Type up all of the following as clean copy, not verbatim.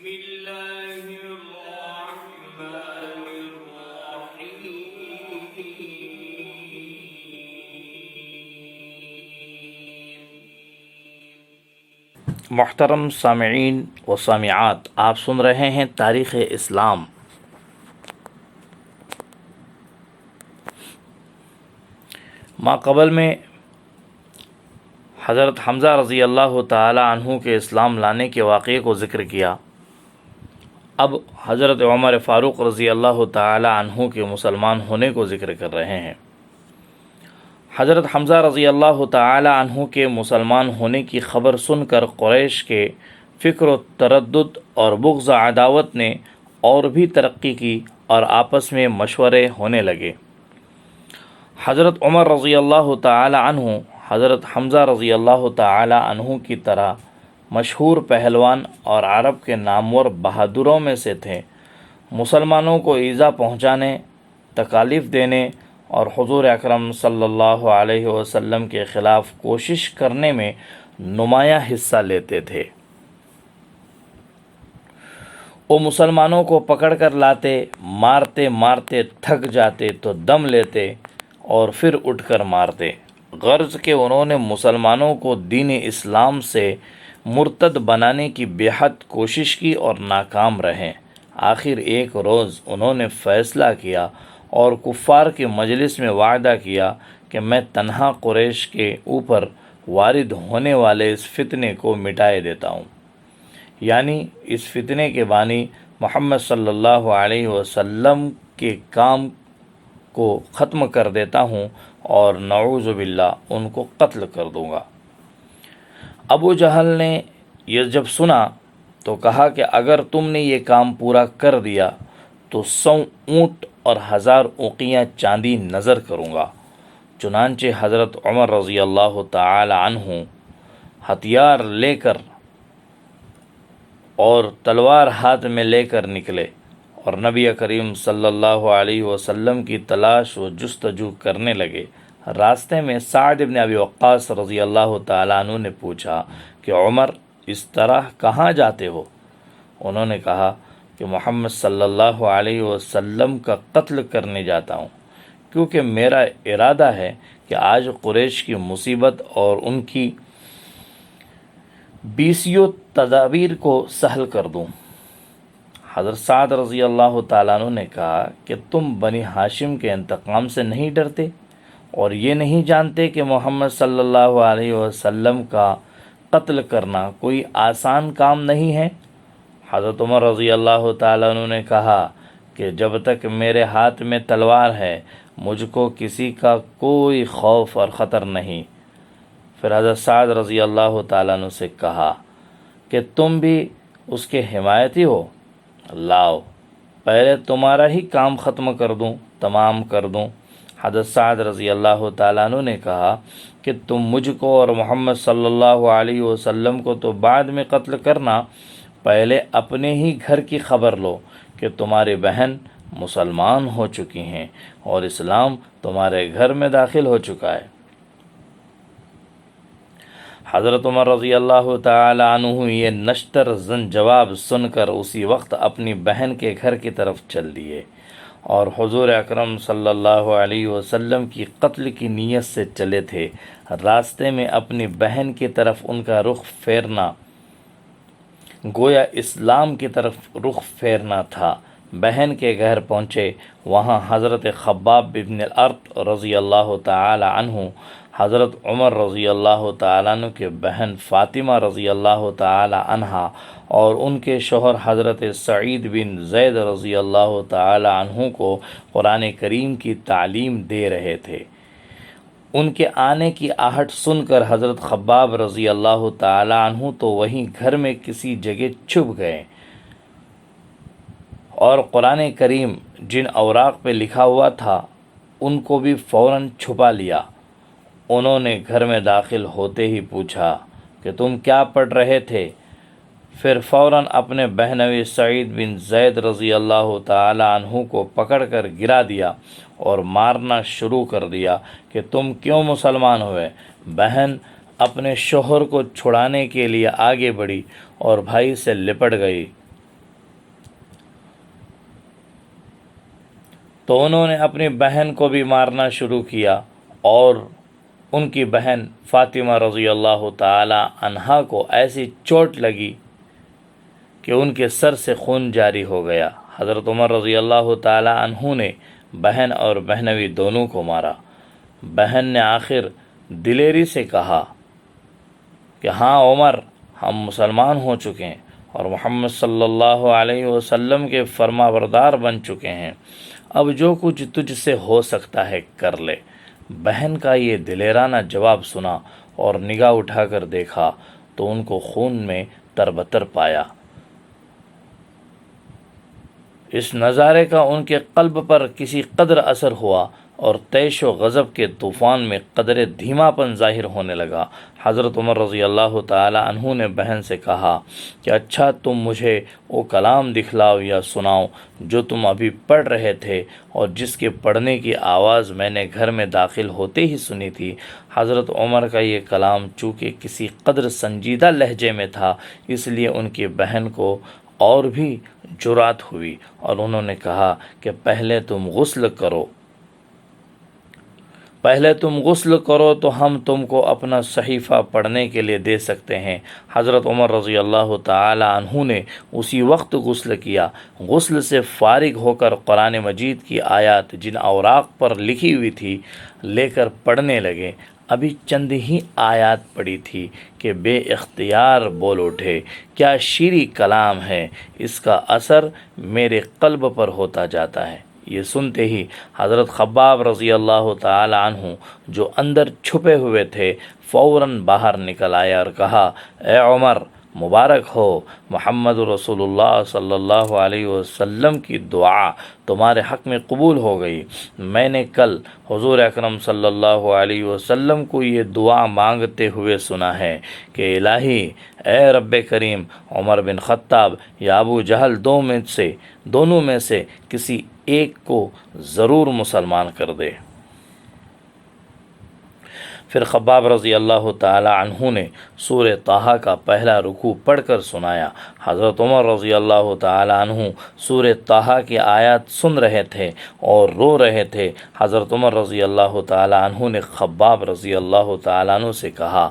الله الرحمن الرحيم. محترم سامعین و سامعات، آپ سن رہے ہیں تاریخ اسلام. ماقبل میں حضرت حمزہ رضی اللہ تعالی عنہ کے اسلام لانے کے واقعے کو ذکر کیا. اب حضرت عمر فاروق رضی اللہ تعالی عنہ کے مسلمان ہونے کو ذکر کر رہے ہیں. حضرت حمزہ رضی اللہ تعالی عنہ کے مسلمان ہونے کی خبر سن کر قریش کے فکر و تردد اور بغض عداوت نے اور بھی ترقی کی اور آپس میں مشورے ہونے لگے. حضرت عمر رضی اللہ تعالی عنہ حضرت حمزہ رضی اللہ تعالی عنہ کی طرح مشہور پہلوان اور عرب کے نامور بہادروں میں سے تھے. مسلمانوں کو ایذا پہنچانے، تکالیف دینے اور حضور اکرم صلی اللہ علیہ وسلم کے خلاف کوشش کرنے میں نمایاں حصہ لیتے تھے. وہ مسلمانوں کو پکڑ کر لاتے، مارتے مارتے تھک جاتے تو دم لیتے اور پھر اٹھ کر مارتے. غرض کہ انہوں نے مسلمانوں کو دین اسلام سے مرتد بنانے کی بے حد کوشش کی اور ناکام رہے. آخر ایک روز انہوں نے فیصلہ کیا اور کفار کی مجلس میں وعدہ کیا کہ میں تنہا قریش کے اوپر وارد ہونے والے اس فتنے کو مٹائے دیتا ہوں، یعنی اس فتنے کے بانی محمد صلی اللہ علیہ وسلم کے کام کو ختم کر دیتا ہوں اور نعوذ باللہ ان کو قتل کر دوں گا. ابو جہل نے یہ جب سنا تو کہا کہ اگر تم نے یہ کام پورا کر دیا تو 100 اونٹ اور 1000 اوقیاں چاندی نظر کروں گا. چنانچہ حضرت عمر رضی اللہ تعالی عنہ ہتھیار لے کر اور تلوار ہاتھ میں لے کر نکلے اور نبی کریم صلی اللہ علیہ وسلم کی تلاش و جستجو کرنے لگے. راستے میں سعد بن ابی وقاص رضی اللہ تعالیٰ عنہ نے پوچھا کہ عمر، اس طرح کہاں جاتے ہو؟ انہوں نے کہا کہ محمد صلی اللہ علیہ وسلم کا قتل کرنے جاتا ہوں، کیونکہ میرا ارادہ ہے کہ آج قریش کی مصیبت اور ان کی بیسیوں تدابیر کو سہل کر دوں. حضرت سعد رضی اللہ تعالیٰ عنہ نے کہا کہ تم بنی ہاشم کے انتقام سے نہیں ڈرتے اور یہ نہیں جانتے کہ محمد صلی اللہ علیہ وسلم کا قتل کرنا کوئی آسان کام نہیں ہے؟ حضرت عمر رضی اللہ تعالیٰ عنہ نے کہا کہ جب تک میرے ہاتھ میں تلوار ہے مجھ کو کسی کا کوئی خوف اور خطر نہیں. پھر حضرت سعد رضی اللہ تعالیٰ عنہ سے کہا کہ تم بھی اس کے حمایتی ہو، لاؤ پہلے تمہارا ہی کام تمام کر دوں. حضرت سعد رضی اللہ تعالیٰ عنہ نے کہا کہ تم مجھ کو اور محمد صلی اللہ علیہ وسلم کو تو بعد میں قتل کرنا، پہلے اپنے ہی گھر کی خبر لو کہ تمہاری بہن مسلمان ہو چکی ہیں اور اسلام تمہارے گھر میں داخل ہو چکا ہے. حضرت عمر رضی اللہ تعالی عنہ یہ نشتر زن جواب سن کر اسی وقت اپنی بہن کے گھر کی طرف چل دیے اور حضور اکرم صلی اللہ علیہ وسلم کی قتل کی نیت سے چلے تھے. راستے میں اپنی بہن کی طرف ان کا رخ پھیرنا گویا اسلام کی طرف رخ پھیرنا تھا. بہن کے گھر پہنچے، وہاں حضرت خباب بن الارت رضی اللہ تعالی عنہ حضرت عمر رضی اللہ تعالیٰ عنہ کے بہن فاطمہ رضی اللہ تعالی عنہا اور ان کے شوہر حضرت سعید بن زید رضی اللہ تعالی عنہ کو قرآن کریم کی تعلیم دے رہے تھے. ان کے آنے کی آہٹ سن کر حضرت خباب رضی اللہ تعالی عنہ تو وہیں گھر میں کسی جگہ چھپ گئے اور قرآن کریم جن اوراق پہ لکھا ہوا تھا ان کو بھی فوراً چھپا لیا. انہوں نے گھر میں داخل ہوتے ہی پوچھا کہ تم کیا پڑھ رہے تھے؟ پھر فوراً اپنے بہنوئی سعید بن زید رضی اللہ تعالی عنہ کو پکڑ کر گرا دیا اور مارنا شروع کر دیا کہ تم کیوں مسلمان ہوئے؟ بہن اپنے شوہر کو چھڑانے کے لیے آگے بڑھی اور بھائی سے لپٹ گئی تو انہوں نے اپنی بہن کو بھی مارنا شروع کیا، اور ان کی بہن فاطمہ رضی اللہ تعالی عنہا کو ایسی چوٹ لگی کہ ان کے سر سے خون جاری ہو گیا۔ حضرت عمر رضی اللہ تعالی عنہ نے بہن اور بہنوئی دونوں کو مارا۔ بہن نے آخر دلیری سے کہا کہ ہاں عمر، ہم مسلمان ہو چکے ہیں اور محمد صلی اللہ علیہ وسلم کے فرما بردار بن چکے ہیں، اب جو کچھ تجھ سے ہو سکتا ہے کر لے۔ بہن کا یہ دلیرانہ جواب سنا اور نگاہ اٹھا کر دیکھا تو ان کو خون میں تربتر پایا۔ اس نظارے کا ان کے قلب پر کسی قدر اثر ہوا اور طیش و غضب کے طوفان میں قدر دھیما پن ظاہر ہونے لگا۔ حضرت عمر رضی اللہ تعالی عنہ نے بہن سے کہا کہ اچھا تم مجھے وہ کلام دکھلاؤ یا سناؤ جو تم ابھی پڑھ رہے تھے اور جس کے پڑھنے کی آواز میں نے گھر میں داخل ہوتے ہی سنی تھی۔ حضرت عمر کا یہ کلام چونکہ کسی قدر سنجیدہ لہجے میں تھا، اس لیے ان کی بہن کو اور بھی جرأت ہوئی اور انہوں نے کہا کہ پہلے تم غسل کرو تو ہم تم کو اپنا صحیفہ پڑھنے کے لیے دے سکتے ہیں۔ حضرت عمر رضی اللہ تعالی عنہ نے اسی وقت غسل کیا۔ غسل سے فارغ ہو کر قرآن مجید کی آیات جن اوراق پر لکھی ہوئی تھی لے کر پڑھنے لگے۔ ابھی چند ہی آیات پڑھی تھی کہ بے اختیار بول اٹھے، کیا شیریں کلام ہے، اس کا اثر میرے قلب پر ہوتا جاتا ہے۔ یہ سنتے ہی حضرت خباب رضی اللہ تعالی عنہ جو اندر چھپے ہوئے تھے فوراً باہر نکل آئے اور کہا، اے عمر، مبارک ہو، محمد رسول اللہ صلی اللہ علیہ وسلم کی دعا تمہارے حق میں قبول ہو گئی۔ میں نے کل حضور اکرم صلی اللہ علیہ وسلم کو یہ دعا مانگتے ہوئے سنا ہے کہ الہی، اے رب کریم، عمر بن خطاب یا ابو جہل دونوں میں سے کسی ایک کو ضرور مسلمان کر دے۔ پھر خباب رضی اللہ تعالی عنہ نے سورہ طٰہٰ کا پہلا رکوع پڑھ کر سنایا۔ حضرت عمر رضی اللہ تعالی عنہ سورہ طٰہٰ کی آیات سن رہے تھے اور رو رہے تھے۔ حضرت عمر رضی اللہ تعالی عنہ نے خباب رضی اللہ تعالی عنہ سے کہا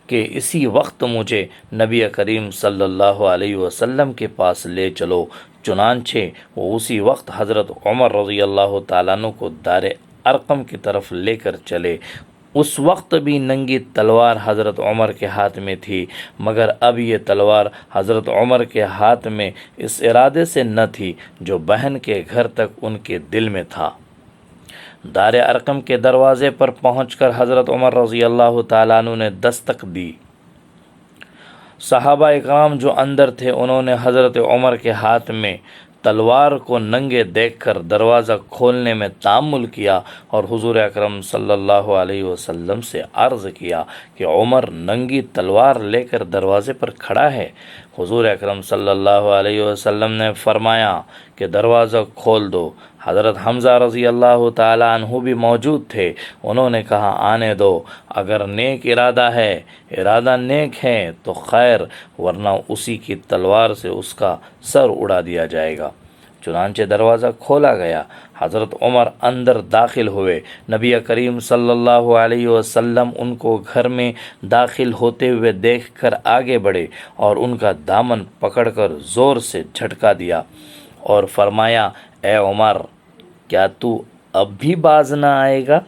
کہ اسی وقت مجھے نبی کریم صلی اللہ علیہ وسلم کے پاس لے چلو۔ چنانچہ وہ اسی وقت حضرت عمر رضی اللہ تعالیٰ عنہ کو دار ارقم کی طرف لے کر چلے۔ اس وقت بھی ننگی تلوار حضرت عمر کے ہاتھ میں تھی، مگر اب یہ تلوار حضرت عمر کے ہاتھ میں اس ارادے سے نہ تھی جو بہن کے گھر تک ان کے دل میں تھا۔ دار ارقم کے دروازے پر پہنچ کر حضرت عمر رضی اللہ تعالیٰ عنہ نے دستک دی۔ صحابہ اکرام جو اندر تھے انہوں نے حضرت عمر کے ہاتھ میں تلوار کو ننگے دیکھ کر دروازہ کھولنے میں تأمل کیا اور حضور اکرم صلی اللہ علیہ وسلم سے عرض کیا کہ عمر ننگی تلوار لے کر دروازے پر کھڑا ہے۔ حضور اکرم صلی اللہ علیہ وسلم نے فرمایا کہ دروازہ کھول دو۔ حضرت حمزہ رضی اللہ تعالی عنہ بھی موجود تھے۔ انہوں نے کہا، آنے دو، اگر نیک ارادہ نیک ہے تو خیر، ورنہ اسی کی تلوار سے اس کا سر اڑا دیا جائے گا۔ چنانچہ دروازہ کھولا گیا، حضرت عمر اندر داخل ہوئے۔ نبی کریم صلی اللہ علیہ وسلم ان کو گھر میں داخل ہوتے ہوئے دیکھ کر آگے بڑھے اور ان کا دامن پکڑ کر زور سے جھٹکا دیا اور فرمایا، اے عمر، کیا تو اب بھی باز نہ آئے گا؟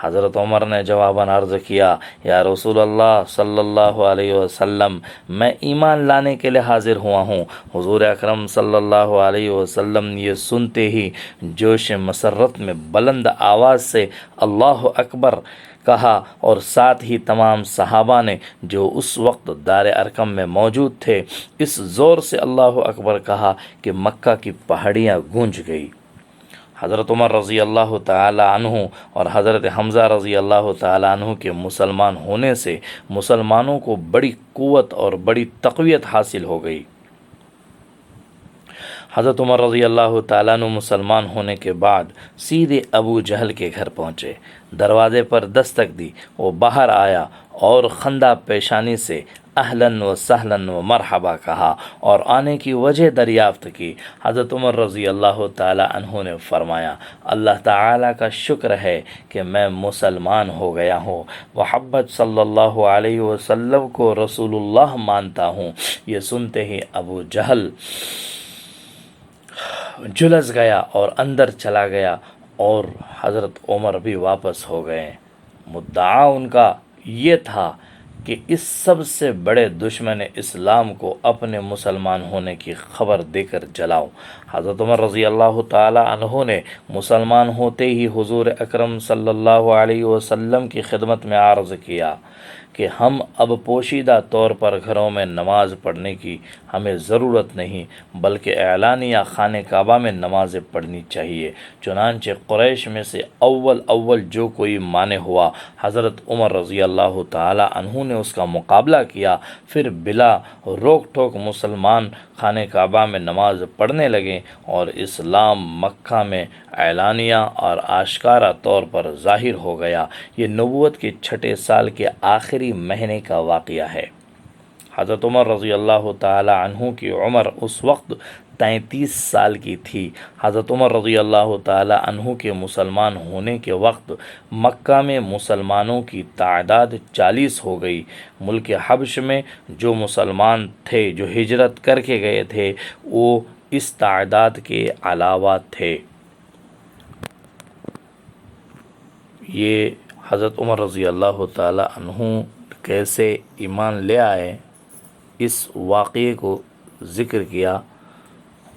حضرت عمر نے جواباً عرض کیا، یا رسول اللہ صلی اللہ علیہ وسلم، میں ایمان لانے کے لیے حاضر ہوا ہوں۔ حضور اکرم صلی اللہ علیہ وسلم یہ سنتے ہی جوش مسرت میں بلند آواز سے اللہ اکبر کہا اور ساتھ ہی تمام صحابہ نے جو اس وقت دار ارقم میں موجود تھے اس زور سے اللہ اکبر کہا کہ مکہ کی پہاڑیاں گونج گئی۔ حضرت عمر رضی اللہ تعالی عنہ اور حضرت حمزہ رضی اللہ تعالی عنہ کے مسلمان ہونے سے مسلمانوں کو بڑی قوت اور بڑی تقویت حاصل ہو گئی۔ حضرت عمر رضی اللہ تعالیٰ عنہ مسلمان ہونے کے بعد سیدھے ابو جہل کے گھر پہنچے۔ دروازے پر دستک دی، وہ باہر آیا اور خندہ پیشانی سے اہلاً و سہلاً و مرحبا کہا اور آنے کی وجہ دریافت کی۔ حضرت عمر رضی اللہ تعالیٰ عنہ نے فرمایا اللہ تعالیٰ کا شکر ہے کہ میں مسلمان ہو گیا ہوں، محمد صلی اللہ علیہ وسلم کو رسول اللہ مانتا ہوں۔ یہ سنتے ہی ابو جہل جھلس گیا اور اندر چلا گیا اور حضرت عمر بھی واپس ہو گئے۔ مدعا ان کا یہ تھا کہ اس سب سے بڑے دشمن اسلام کو اپنے مسلمان ہونے کی خبر دے کر جلاؤ۔ حضرت عمر رضی اللہ تعالی عنہ نے مسلمان ہوتے ہی حضور اکرم صلی اللہ علیہ وسلم کی خدمت میں عرض کیا کہ ہم اب پوشیدہ طور پر گھروں میں نماز پڑھنے کی ہمیں ضرورت نہیں، بلکہ اعلانیہ خانہ کعبہ میں نمازیں پڑھنی چاہیے۔ چنانچہ قریش میں سے اول جو کوئی مانے ہوا، حضرت عمر رضی اللہ تعالی عنہ نے اس کا مقابلہ کیا، پھر بلا روک ٹوک مسلمان خانہ کعبہ میں نماز پڑھنے لگے اور اسلام مکہ میں اعلانیہ اور آشکارا طور پر ظاہر ہو گیا۔ یہ نبوت کے چھٹے سال کے آخری مہینے کا واقعہ ہے۔ حضرت عمر رضی اللہ تعالی عنہ کی عمر اس وقت 33 سال کی تھی۔ حضرت عمر رضی اللہ تعالی عنہ کے مسلمان ہونے کے وقت مکہ میں مسلمانوں کی تعداد 40 ہو گئی۔ ملک حبش میں جو مسلمان تھے جو ہجرت کر کے گئے تھے وہ اس تعداد کے علاوہ تھے۔ یہ حضرت عمر رضی اللہ تعالی عنہ کیسے ایمان لے آئے اس واقعے کو ذکر کیا،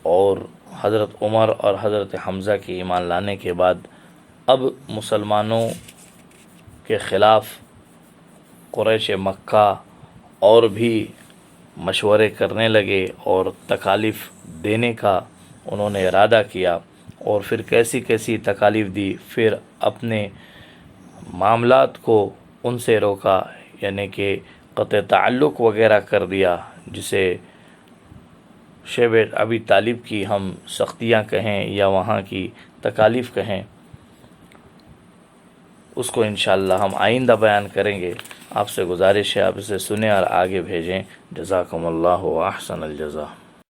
اور حضرت عمر اور حضرت حمزہ کے ایمان لانے کے بعد اب مسلمانوں کے خلاف قریش مکہ اور بھی مشورے کرنے لگے اور تکالیف دینے کا انہوں نے ارادہ کیا، اور پھر کیسی کیسی تکالیف دی، پھر اپنے معاملات کو ان سے روکا، یعنی کہ قطع تعلق وغیرہ کر دیا، جسے شیب ابی طالب کی ہم سختیاں کہیں یا وہاں کی تکالیف کہیں، اس کو انشاءاللہ ہم آئندہ بیان کریں گے۔ آپ سے گزارش ہے آپ اسے سنیں اور آگے بھیجیں۔ جزاکم اللہ و احسن الجزا۔